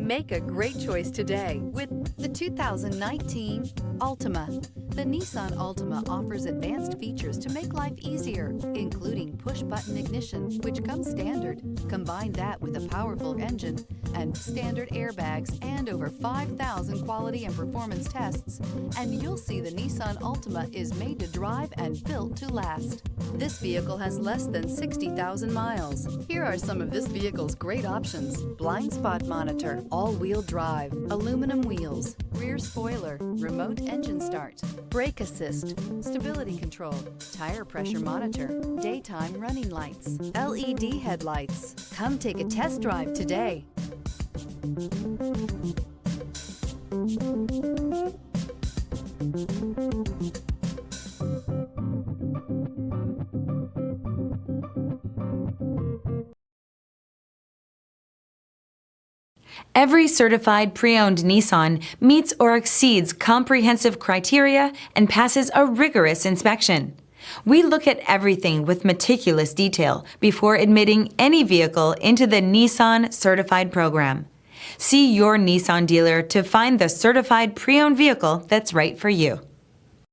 Make a great choice today with the 2019 Altima. The Nissan Altima offers advanced features to make life easier, including push-button ignition, which comes standard. Combine that with a powerful engine and standard airbags and over 5,000 quality and performance tests, and you'll see the Nissan Altima is made to drive and built to last. This vehicle has less than 60,000 miles. Here are some of this vehicle's great options: blind spot monitor, all-wheel drive, aluminum wheels, rear spoiler, remote engine start, brake assist, stability control, tire pressure monitor, daytime running lights, LED headlights. Come take a test drive today. Every certified pre-owned Nissan meets or exceeds comprehensive criteria and passes a rigorous inspection. We look at everything with meticulous detail before admitting any vehicle into the Nissan Certified program. See your Nissan dealer to find the certified pre-owned vehicle that's right for you.